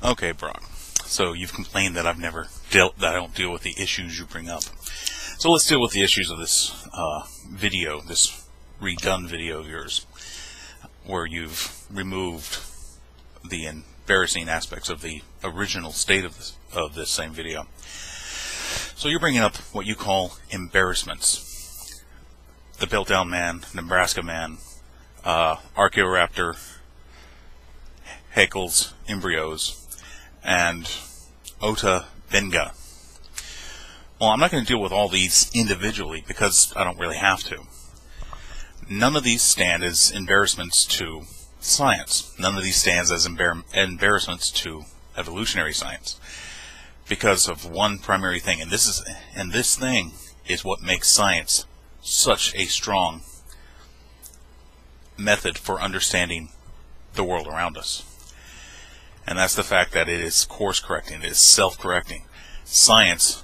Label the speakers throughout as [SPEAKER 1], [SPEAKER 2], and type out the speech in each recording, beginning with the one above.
[SPEAKER 1] Okay, Brock. So you've complained that that I don't deal with the issues you bring up. So let's deal with the issues of this video, this redone video of yours, where you've removed the embarrassing aspects of the original state of this same video. So you're bringing up what you call embarrassments. The Piltdown Man, Nebraska Man, Archaeoraptor, Haeckel's embryos, and Ota Benga. Well, I'm not going to deal with all these individually because I don't really have to. None of these stand as embarrassments to science. None of these stands as embarrassments to evolutionary science, because of one primary thing, and this thing is what makes science such a strong method for understanding the world around us. And that's the fact that it is course-correcting, it is self-correcting. Science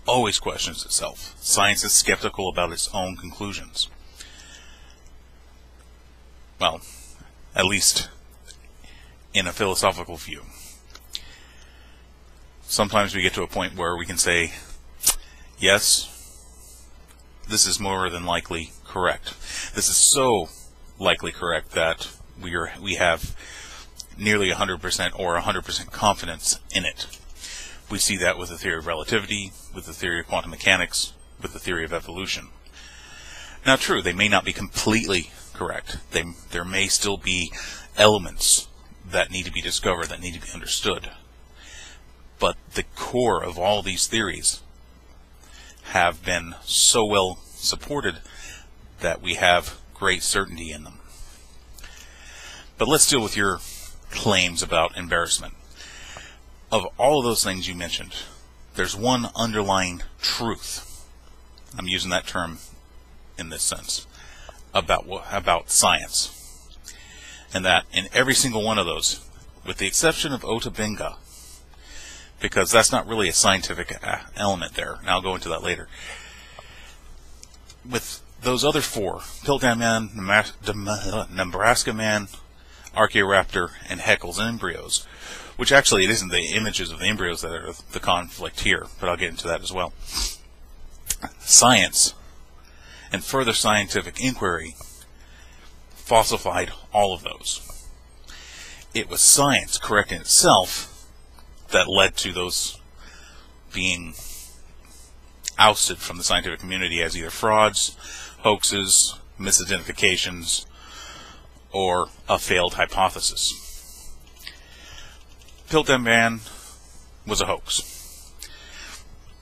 [SPEAKER 1] always questions itself. Science is skeptical about its own conclusions. Well, at least in a philosophical view. Sometimes we get to a point where we can say, yes, this is more than likely correct. This is so likely correct that we have nearly 100% or 100% confidence in it. We see that with the theory of relativity, with the theory of quantum mechanics, with the theory of evolution. Now, true, they may not be completely correct. There may still be elements that need to be discovered, that need to be understood. But the core of all these theories have been so well supported that we have great certainty in them. But let's deal with your claims about embarrassment. Of all of those things you mentioned, there's one underlying truth. I'm using that term in this sense about science, and that in every single one of those, with the exception of Ota Benga, because that's not really a scientific element there, and I'll go into that later. With those other four, Piltdown Man, Nebraska Man, Archaeoraptor, and Haeckel's embryos, which actually it isn't the images of the embryos that are the conflict here, but I'll get into that as well. Science and further scientific inquiry falsified all of those. It was science correcting itself that led to those being ousted from the scientific community as either frauds, hoaxes, misidentifications, or a failed hypothesis. Piltdown Man was a hoax.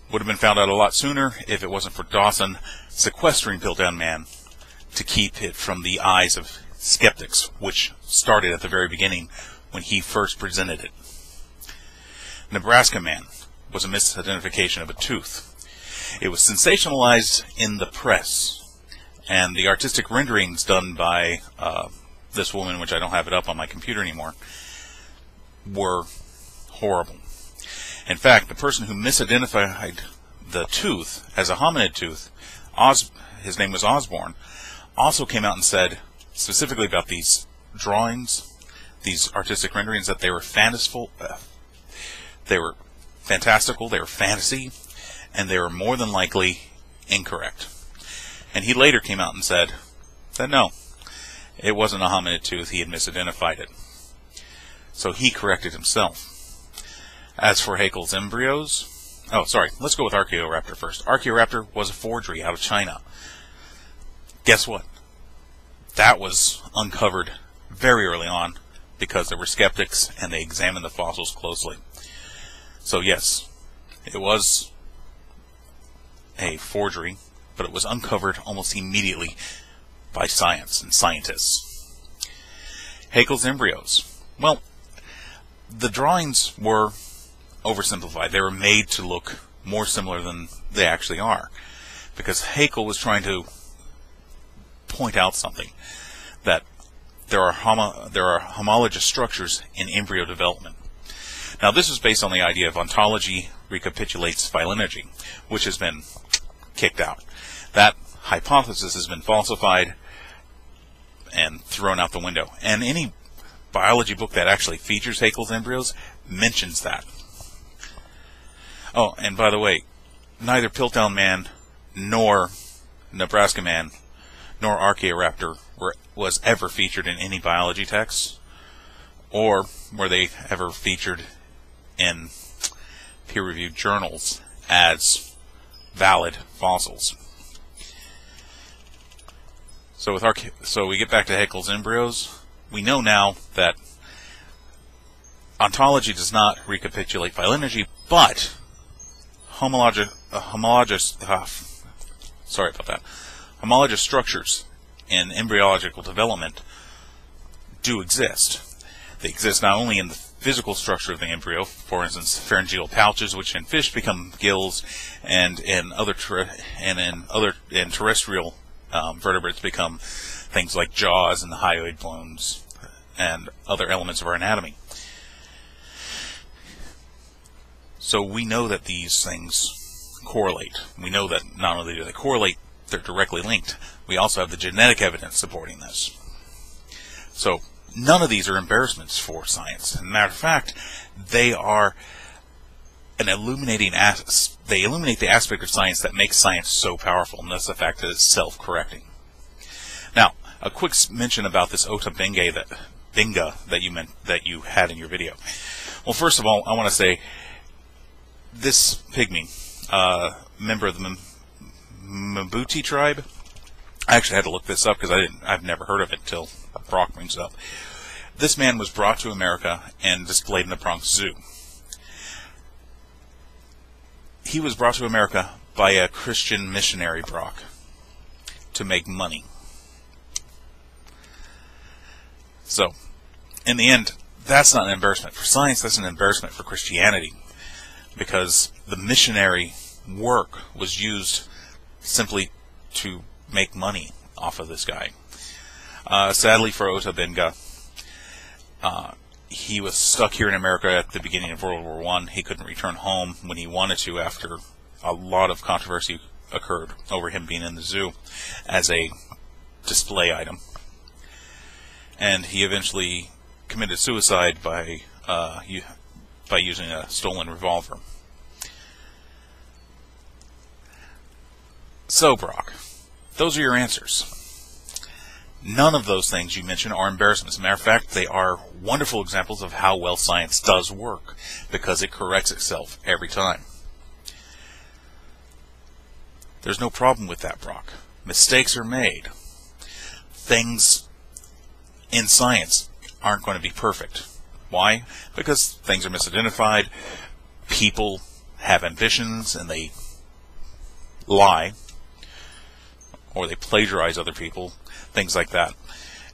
[SPEAKER 1] Would have been found out a lot sooner if it wasn't for Dawson sequestering Piltdown Man to keep it from the eyes of skeptics, which started at the very beginning when he first presented it. Nebraska Man was a misidentification of a tooth. It was sensationalized in the press, and the artistic renderings done by this woman, which I don't have it up on my computer anymore, were horrible. In fact, the person who misidentified the tooth as a hominid tooth, his name was Osborne, also came out and said specifically about these drawings, these artistic renderings, that they were fantastical, they were fantasy, and they were more than likely incorrect. And he later came out and said that no, it wasn't a hominid tooth, he had misidentified it. So he corrected himself. As for Haeckel's embryos, let's go with Archaeoraptor first. Archaeoraptor was a forgery out of China. Guess what? That was uncovered very early on because there were skeptics and they examined the fossils closely. So yes, it was a forgery, but it was uncovered almost immediately by science and scientists. Haeckel's embryos. Well, the drawings were oversimplified. They were made to look more similar than they actually are, because Haeckel was trying to point out something, that there are homologous structures in embryo development. Now, this is based on the idea of ontology recapitulates phylogeny, which has been kicked out. That hypothesis has been falsified and thrown out the window. And any biology book that actually features Haeckel's embryos mentions that. Oh, and by the way, neither Piltdown Man nor Nebraska Man nor Archaeoraptor was ever featured in any biology texts, or were they ever featured in peer-reviewed journals as valid fossils. So we get back to Haeckel's embryos. We know now that ontology does not recapitulate phylogeny, but homologous structures in embryological development do exist. They exist not only in the physical structure of the embryo, for instance, pharyngeal pouches, which in fish become gills, and in terrestrial vertebrates become things like jaws and the hyoid bones and other elements of our anatomy. So we know that these things correlate. We know that not only do they correlate, they're directly linked. We also have the genetic evidence supporting this. So none of these are embarrassments for science. As a matter of fact, they are an illuminating they illuminate the aspect of science that makes science so powerful, and that's the fact that it's self-correcting. Now, a quick mention about this Ota Benga that you had in your video. Well, first of all, I want to say this pygmy, member of the Mbuti tribe. I actually had to look this up because I've never heard of it until Brock brings it up. This man was brought to America and displayed in the Bronx Zoo. He was brought to America by a Christian missionary, Brock, to make money. So, in the end, that's not an embarrassment for science, that's an embarrassment for Christianity, because the missionary work was used simply to make money off of this guy. Sadly for Ota Benga, he was stuck here in America at the beginning of World War I. He couldn't return home when he wanted to after a lot of controversy occurred over him being in the zoo as a display item. And he eventually committed suicide by using a stolen revolver. So, Brock, those are your answers. None of those things you mentioned are embarrassments. As a matter of fact, they are wonderful examples of how well science does work, because it corrects itself every time. There's no problem with that, Brock. Mistakes are made. Things in science aren't going to be perfect. Why? Because things are misidentified, people have ambitions, and they lie, or they plagiarize other people, things like that.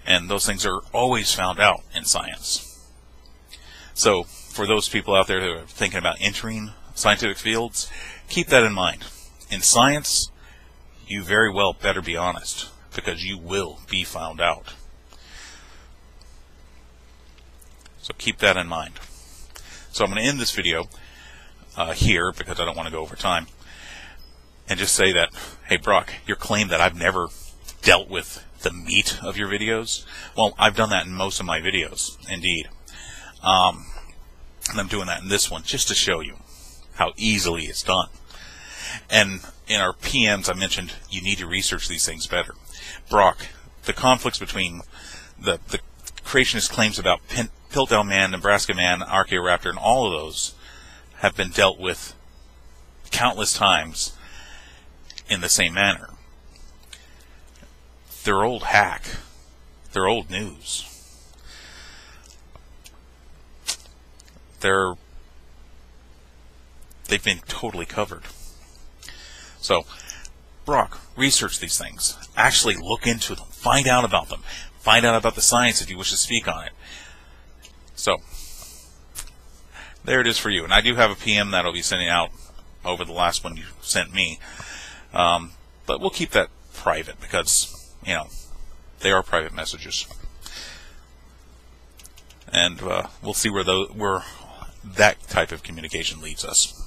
[SPEAKER 1] And those things are always found out in science. So, for those people out there who are thinking about entering scientific fields, keep that in mind. In science, you very well better be honest, because you will be found out. So keep that in mind. So I'm going to end this video here, because I don't want to go over time, and just say that, hey Brock, your claim that I've never dealt with the meat of your videos, well, I've done that in most of my videos, indeed. And I'm doing that in this one just to show you how easily it's done. And in our PMs, I mentioned you need to research these things better. Brock, the conflicts between the creationist claims about Piltdown Man, Nebraska Man, Archaeoraptor, and all of those have been dealt with countless times in the same manner. They're old hack. They're old news. They've been totally covered. So, Brock, research these things. Actually look into them. Find out about them. Find out about the science if you wish to speak on it. So, there it is for you. And I do have a PM that I'll be sending out over the last one you sent me. But we'll keep that private because, you know, they are private messages. And we'll see where that type of communication leads us.